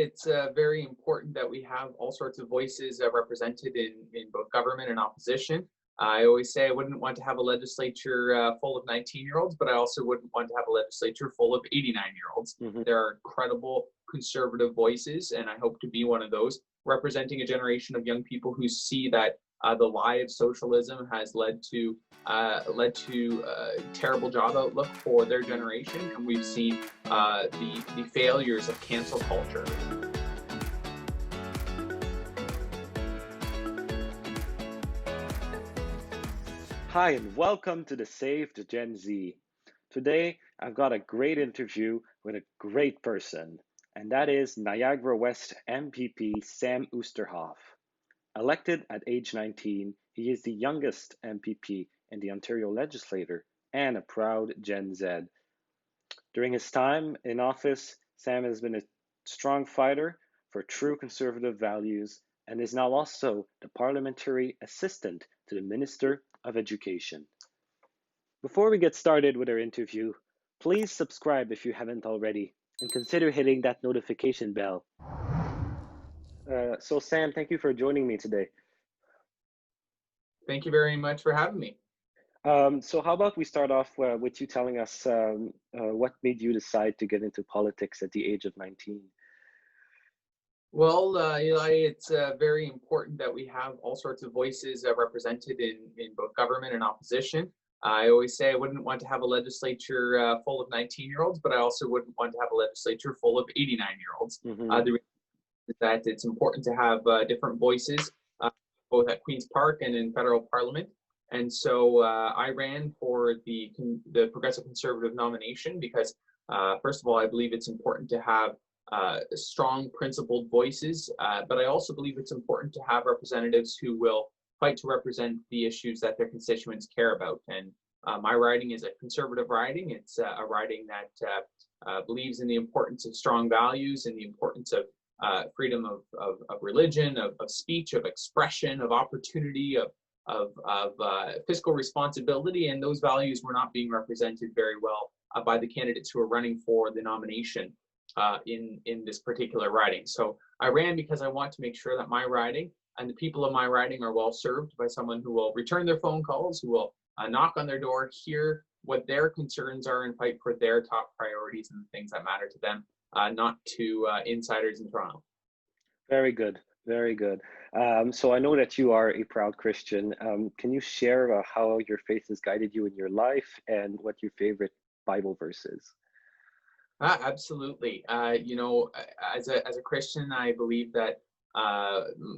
it's very important that we have all sorts of voices represented in both government and opposition. I always say I wouldn't want to have a legislature full of 19-year-olds, but I also wouldn't want to have a legislature full of 89-year-olds. Mhm. There are incredible conservative voices, and I hope to be one of those, representing a generation of young people who see that the lie of socialism has led to terrible job outlook for their generation, and we've seen the failures of cancel culture. Hi, and welcome to the Save the Gen Z. Today, I've got a great interview with a great person, and that is Niagara West MPP Sam Oosterhoff. Elected at age 19, he is the youngest MPP in the Ontario Legislature and a proud Gen Z. During his time in office, Sam has been a strong fighter for true conservative values and is now also the Parliamentary Assistant to the Minister of Education. Before we get started with our interview, please subscribe if you haven't already and consider hitting that notification bell. So Sam, thank you for joining me today. Thank you very much for having me. So how about we start off with you telling us what made you decide to get into politics at the age of 19? Well, Eli, it's very important that we have all sorts of voices represented in both government and opposition. I always say I wouldn't want to have a legislature full of 19-year-olds, but I also wouldn't want to have a legislature full of 89-year-olds. Mm-hmm. The reason is that it's important to have different voices, both at Queen's Park and in federal parliament. And so I ran for the Progressive Conservative nomination because, first of all, I believe it's important to have strong, principled voices, but I also believe it's important to have representatives who will fight to represent the issues that their constituents care about. And my riding is a conservative riding. It's a riding that believes in the importance of strong values and the importance of freedom of religion, of speech, of expression, of opportunity, of fiscal responsibility, and those values were not being represented very well by the candidates who are running for the nomination in this particular riding. So I ran because I want to make sure that my riding and the people of my riding are well served by someone who will return their phone calls, who will knock on their door, hear what their concerns are, and fight for their top priorities and the things that matter to them, not to insiders in Toronto. Very good, very good. So I know that you are a proud Christian. Can you share how your faith has guided you in your life and what your favorite Bible verse is? Absolutely. As a Christian, I believe that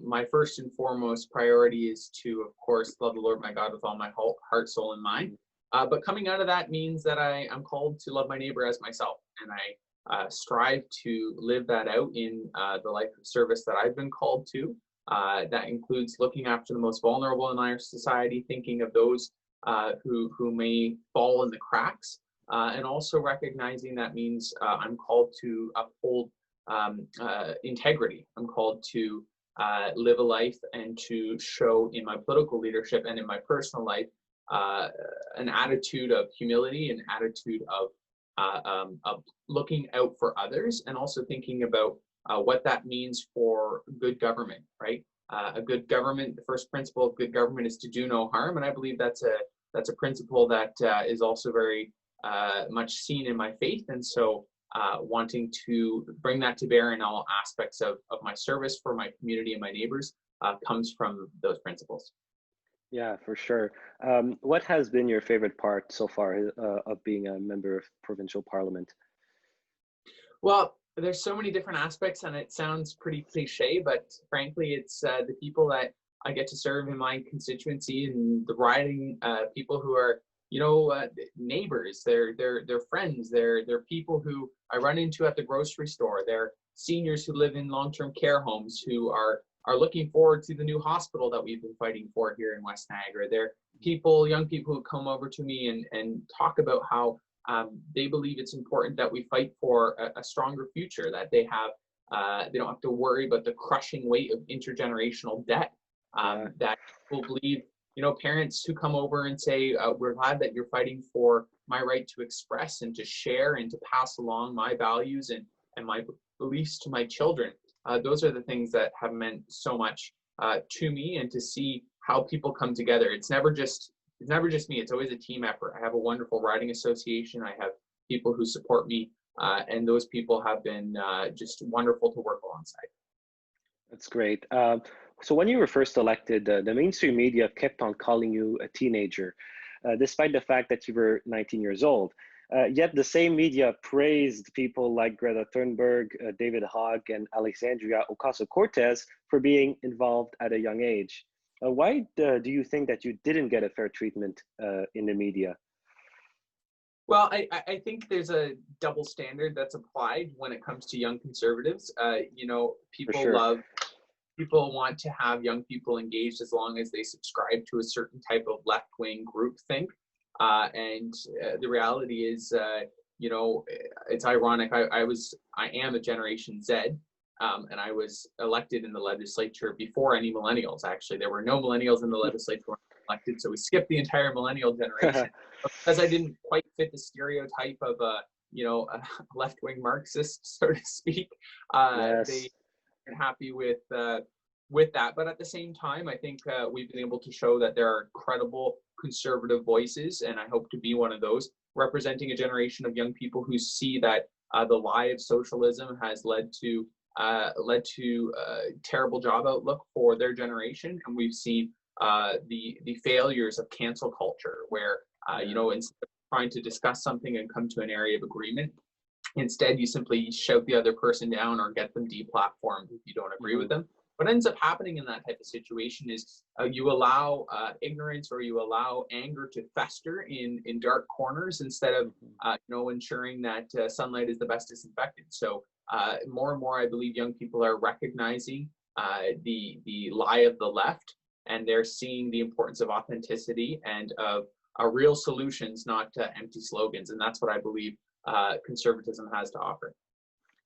my first and foremost priority is to, of course, love the Lord my God with all my heart, soul, and mind. But coming out of that means that I'm called to love my neighbor as myself, and I strive to live that out in the life of service that I've been called to. That includes looking after the most vulnerable in our society, thinking of those who may fall in the cracks, and also recognizing that means I'm called to uphold integrity. I'm called to live a life and to show in my political leadership and in my personal life an attitude of humility, an attitude of looking out for others, and also thinking about what that means for good government, right? A good government, the first principle of good government is to do no harm, and I believe that's a principle that is also very much seen in my faith, and so wanting to bring that to bear in all aspects of my service for my community and my neighbors comes from those principles. Yeah, for sure. What has been your favorite part so far of being a member of provincial parliament? Well, there's so many different aspects, and it sounds pretty cliche, but frankly, it's the people that I get to serve in my constituency and the riding, people who are neighbors, they're friends, they're people who I run into at the grocery store, they're seniors who live in long-term care homes who are looking forward to the new hospital that we've been fighting for here in West Niagara. They're young people who come over to me and talk about how they believe it's important that we fight for a stronger future, that they don't have to worry about the crushing weight of intergenerational debt, that people believe, parents who come over and say, we're glad that you're fighting for my right to express and to share and to pass along my values and my beliefs to my children. Those are the things that have meant so much to me, and to see how people come together. It's never just me. It's always a team effort. I have a wonderful riding association. I have people who support me, and those people have been just wonderful to work alongside. That's great. So when you were first elected, the mainstream media kept on calling you a teenager, despite the fact that you were 19 years old. Yet the same media praised people like Greta Thunberg, David Hogg, and Alexandria Ocasio-Cortez for being involved at a young age. Why do you think that you didn't get a fair treatment in the media? Well, I think there's a double standard that's applied when it comes to young conservatives. For People sure. people want to have young people engaged as long as they subscribe to a certain type of left-wing groupthink. And the reality is, it's ironic. I am a Generation Z, and I was elected in the legislature before any millennials. Actually, there were no millennials in the legislature when I was elected, so we skipped the entire millennial generation. Because I didn't quite fit the stereotype of a left-wing Marxist, so to speak. Yes. They are happy with that, but at the same time, I think we've been able to show that there are credible conservative voices, and I hope to be one of those, representing a generation of young people who see that the lie of socialism has led to terrible job outlook for their generation, and we've seen the failures of cancel culture, where instead of trying to discuss something and come to an area of agreement, instead you simply shout the other person down or get them deplatformed if you don't agree with them. What ends up happening in that type of situation is you allow ignorance, or you allow anger to fester in dark corners, instead of ensuring that sunlight is the best disinfectant. So more and more, I believe young people are recognizing the lie of the left, and they're seeing the importance of authenticity and of real solutions, not empty slogans. And that's what I believe conservatism has to offer.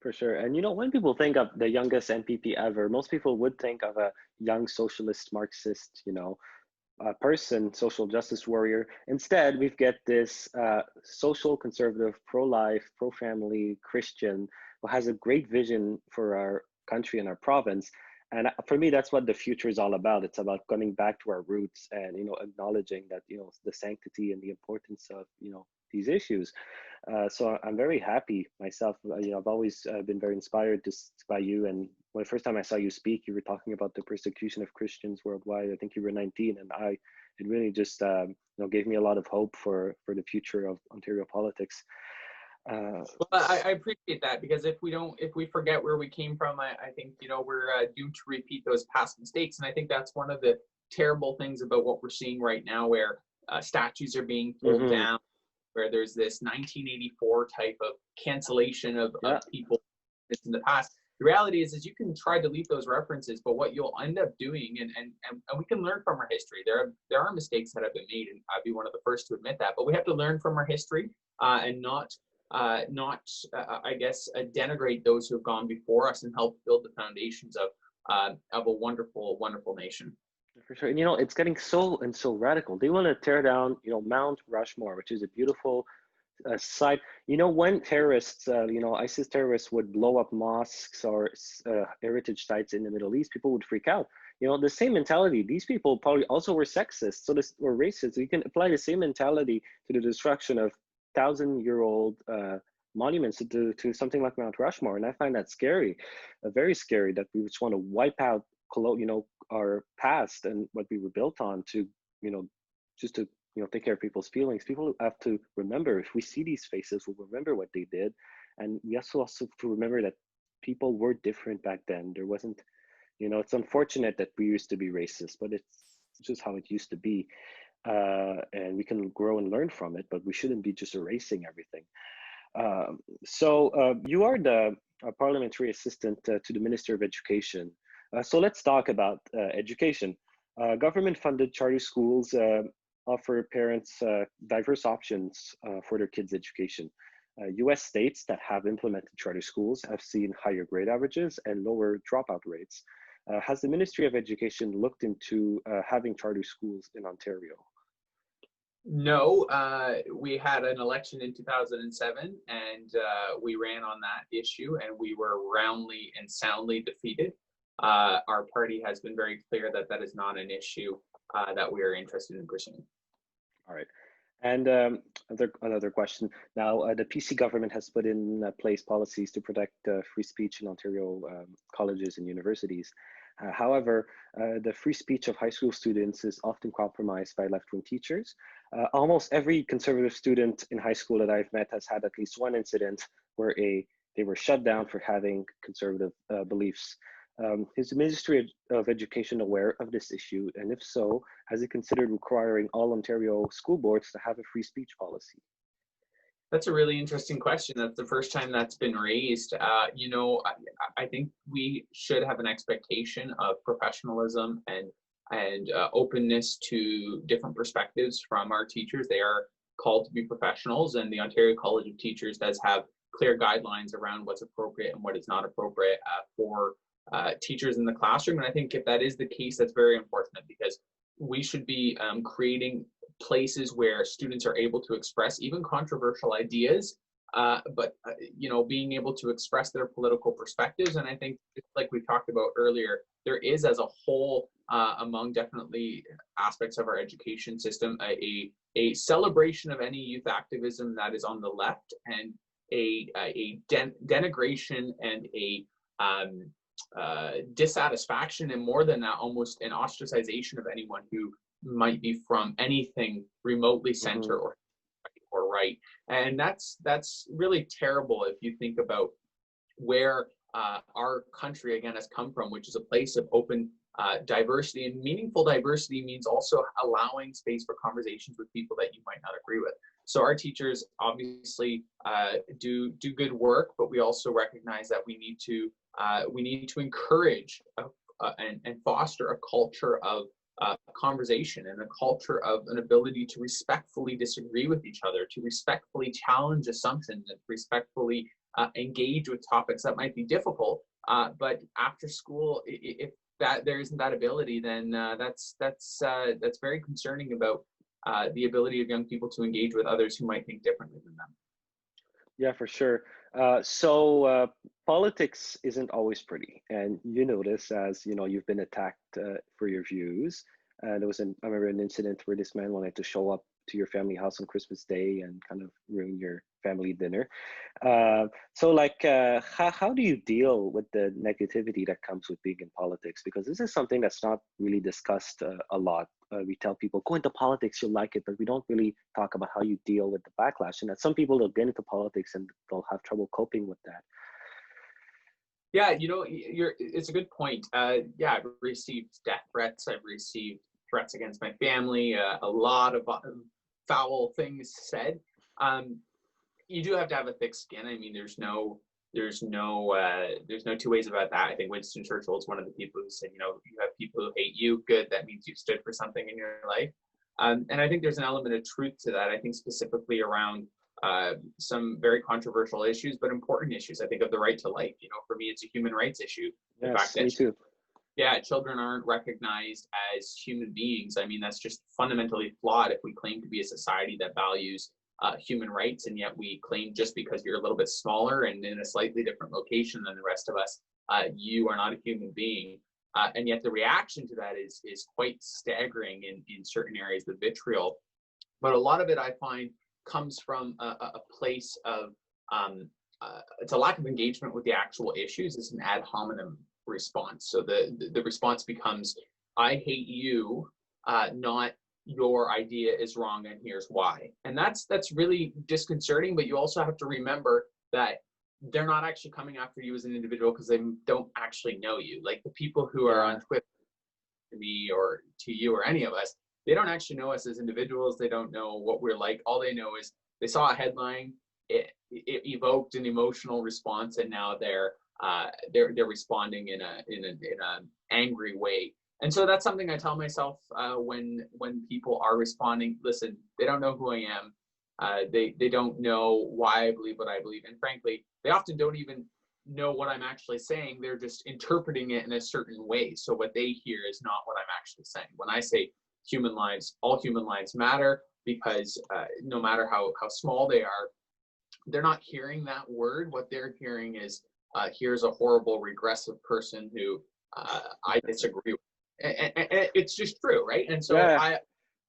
For sure. And when people think of the youngest NPP ever, most people would think of a young socialist, Marxist, person, social justice warrior. Instead, we've got this social conservative, pro-life, pro-family Christian who has a great vision for our country and our province. And for me, that's what the future is all about. It's about coming back to our roots and, acknowledging that, the sanctity and the importance of, these issues. So I'm very happy myself. I've always been very inspired by you. And when the first time I saw you speak, you were talking about the persecution of Christians worldwide. I think you were 19, and it really just gave me a lot of hope for the future of Ontario politics. Well, I appreciate that, because if we forget where we came from, I think we're doomed to repeat those past mistakes. And I think that's one of the terrible things about what we're seeing right now, where statues are being pulled down, where there's this 1984 type of cancellation of people in the past. The reality is you can try to delete those references, but what you'll end up doing, and we can learn from our history. There are mistakes that have been made, and I'd be one of the first to admit that. But we have to learn from our history and not denigrate those who have gone before us, and help build the foundations of a wonderful, wonderful nation. For sure. And it's getting so radical. They want to tear down, Mount Rushmore, which is a beautiful site. When terrorists, ISIS terrorists would blow up mosques or heritage sites in the Middle East, people would freak out. The same mentality. These people probably also were sexist, or racist. So you can apply the same mentality to the destruction of 1,000-year-old monuments to something like Mount Rushmore. And I find that scary, very scary, that we just want to wipe out our past and what we were built on to just to take care of people's feelings. People have to remember, if we see these faces, we'll remember what they did. And we also to remember that people were different back then. There wasn't, it's unfortunate that we used to be racist, but it's just how it used to be. And we can grow and learn from it, but we shouldn't be just erasing everything. So you are the Parliamentary Assistant to the Minister of Education. So let's talk about education. Government-funded charter schools offer parents diverse options for their kids' education. US states that have implemented charter schools have seen higher grade averages and lower dropout rates. Has the Ministry of Education looked into having charter schools in Ontario? No, we had an election in 2007, and we ran on that issue, and we were roundly and soundly defeated. Our party has been very clear that that is not an issue that we are interested in pursuing. All right. And another question. Now, the PC government has put in place policies to protect free speech in Ontario colleges and universities. However, the free speech of high school students is often compromised by left-wing teachers. Almost every conservative student in high school that I've met has had at least one incident where they were shut down for having conservative beliefs. Is the Ministry of Education aware of this issue? And if so, has it considered requiring all Ontario school boards to have a free speech policy? That's a really interesting question. That's the first time that's been raised. I think we should have an expectation of professionalism and openness to different perspectives from our teachers. They are called to be professionals, and the Ontario College of Teachers does have clear guidelines around what's appropriate and what is not appropriate for teachers in the classroom. And I think if that is the case, that's very unfortunate, because we should be creating places where students are able to express even controversial ideas, but being able to express their political perspectives. And I think, like we talked about earlier, there is, as a whole, among definitely aspects of our education system, a celebration of any youth activism that is on the left, and a denigration and a dissatisfaction, and more than that, almost an ostracization of anyone who might be from anything remotely center or right. And that's really terrible if you think about where our country again has come from, which is a place of open diversity. And meaningful diversity means also allowing space for conversations with people that you might not agree with. So our teachers obviously do good work, but we also recognize that we need to encourage and foster a culture of conversation, and a culture of an ability to respectfully disagree with each other, to respectfully challenge assumptions, and respectfully engage with topics that might be difficult. But after school, if that there isn't that ability, then that's very concerning about the ability of young people to engage with others who might think differently than them. Yeah, for sure. So politics isn't always pretty, and you know this, as you know, you've been attacked for your views. I remember an incident where this man wanted to show up to your family house on Christmas Day and kind of ruin your family dinner. How do you deal with the negativity that comes with being in politics? Because this is something that's not really discussed a lot. We tell people, go into politics, you'll like it, but we don't really talk about how you deal with the backlash. And that some people will get into politics and they'll have trouble coping with that. Yeah, it's a good point. Yeah, I've received death threats. I've received threats against my family. A lot of foul things said. You do have to have a thick skin. I mean, there's no two ways about that. I think Winston Churchill is one of the people who said, you have people who hate you. Good, that means you stood for something in your life. And I think there's an element of truth to that. I think specifically around some very controversial issues, but important issues. I think of the right to life. For me, it's a human rights issue. The Yes, fact that me too. Yeah, children aren't recognized as human beings. I mean, that's just fundamentally flawed if we claim to be a society that values human rights, and yet we claim just because you're a little bit smaller and in a slightly different location than the rest of us, you are not a human being. And yet the reaction to that is quite staggering in certain areas with vitriol. But a lot of it, I find, comes from a place of it's a lack of engagement with the actual issues. It's an ad hominem response. So the response becomes, I hate you, not your idea is wrong and here's why. And that's really disconcerting, but you also have to remember that they're not actually coming after you as an individual because they don't actually know you. Like the people who are on Twitter to me or to you or any of us, they don't actually know us as individuals. They don't know what we're like. All they know is they saw a headline, it evoked an emotional response, and now they're responding in an angry way. And so that's something I tell myself when people are responding. Listen, they don't know who I am. They don't know why I believe what I believe, and frankly, they often don't even know what I'm actually saying. They're just interpreting it in a certain way. So what they hear is not what I'm actually saying. When I say all human lives matter, because no matter how small they are, they're not hearing that word. What they're hearing is, here's a horrible, regressive person who I disagree with. And it's just true, right? And so Yeah, I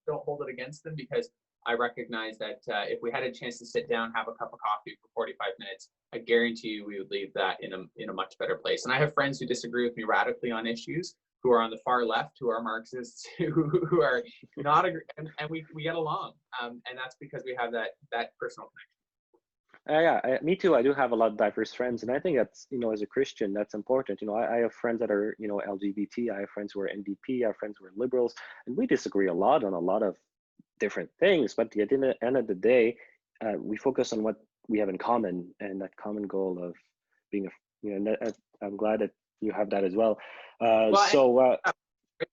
don't hold it against them, because I recognize that if we had a chance to sit down, have a cup of coffee for 45 minutes, I guarantee you we would leave that in a much better place. And I have friends who disagree with me radically on issues, who are on the far left, who are Marxists, who are not agree, and we get along. And that's because we have that personal connection. yeah, me too. I do have a lot of diverse friends, and I think that's, as a Christian, that's important. I have friends that are, LGBT. I have friends who are NDP. I have friends who are liberals, and we disagree a lot on a lot of different things. But at the end of the day, we focus on what we have in common, and that common goal of being I'm glad that you have that as well. Well, So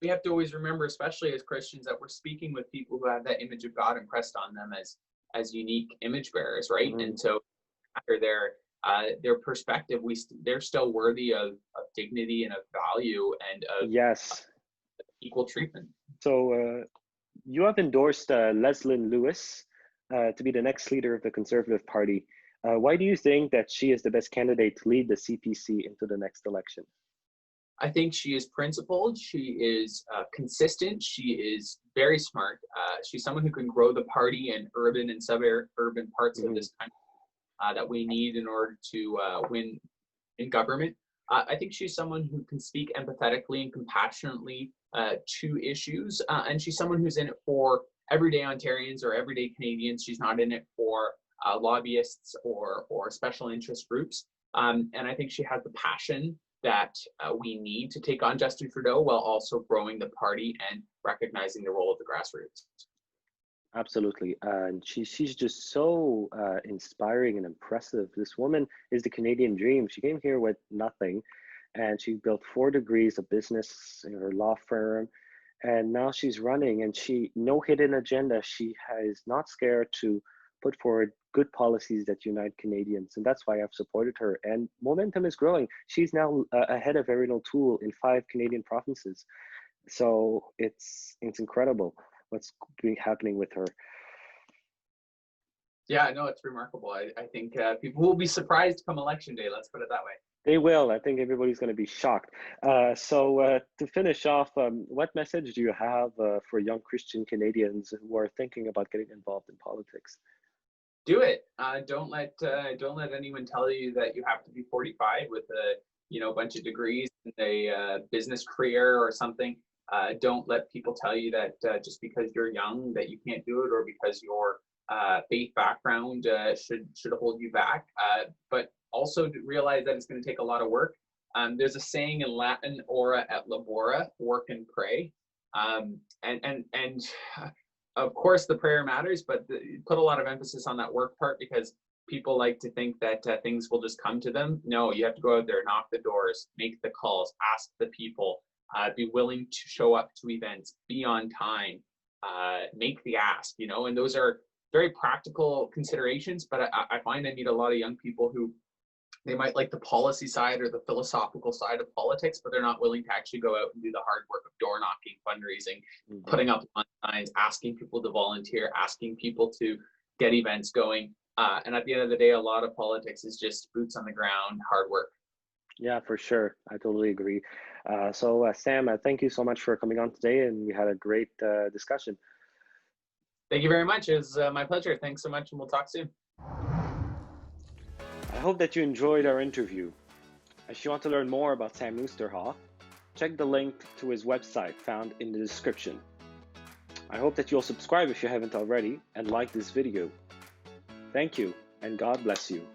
we have to always remember, especially as Christians, that we're speaking with people who have that image of God impressed on them as unique image bearers, right? mhm. And so after their perspective, they're still worthy of dignity and of value and of Yes. equal treatment. So you have endorsed Leslyn Lewis to be the next leader of the Conservative Party. Why do you think that she is the best candidate to lead the CPC into the next election? I think she is principled. She is consistent. She is very smart. She's someone who can grow the party in urban and suburban parts of Mhm. this country that we need in order to win in government. I think she's someone who can speak empathetically and compassionately to issues, and she's someone who's in it for everyday Ontarians or everyday Canadians. She's not in it for lobbyists or special interest groups. And I think she has the passion that we need to take on Justin Trudeau, while also growing the party and recognizing the role of the grassroots. Absolutely. And she's just so inspiring and impressive. This woman is the Canadian dream. She came here with nothing, and she built 4 degrees of business in her law firm. And now she's running, and no hidden agenda. She is not scared to put forward good policies that unite Canadians. And that's why I've supported her. And momentum is growing. She's now ahead of Erin O'Toole in 5 Canadian provinces. So it's incredible what's happening with her. Yeah, no, it's remarkable. I think people will be surprised come election day. Let's put it that way. They will. I think everybody's going to be shocked. So to finish off, what message do you have for young Christian Canadians who are thinking about getting involved in politics? Do it. Don't let anyone tell you that you have to be 45 with a bunch of degrees and a business career or something. Don't let people tell you that just because you're young that you can't do it, or because your faith background should hold you back. But also to realize that it's going to take a lot of work. There's a saying in Latin, ora et labora, work and pray. And of course the prayer matters, but put a lot of emphasis on that work part, because people like to think that things will just come to them. No, you have to go out there, knock the doors, make the calls, ask the people, be willing to show up to events, be on time, make the ask, and those are very practical considerations. But I find I meet a lot of young people who they might like the policy side or the philosophical side of politics, but they're not willing to actually go out and do the hard work of door knocking, fundraising, putting up signs, asking people to volunteer, asking people to get events going. And at the end of the day, a lot of politics is just boots on the ground, hard work. Yeah, for sure. I totally agree. So Sam, thank you so much for coming on today, and we had a great discussion. Thank you very much. It was my pleasure. Thanks so much, and we'll talk soon. I hope that you enjoyed our interview. If you want to learn more about Sam Oosterhoff, check the link to his website found in the description. I hope that you'll subscribe if you haven't already and like this video. Thank you, and God bless you.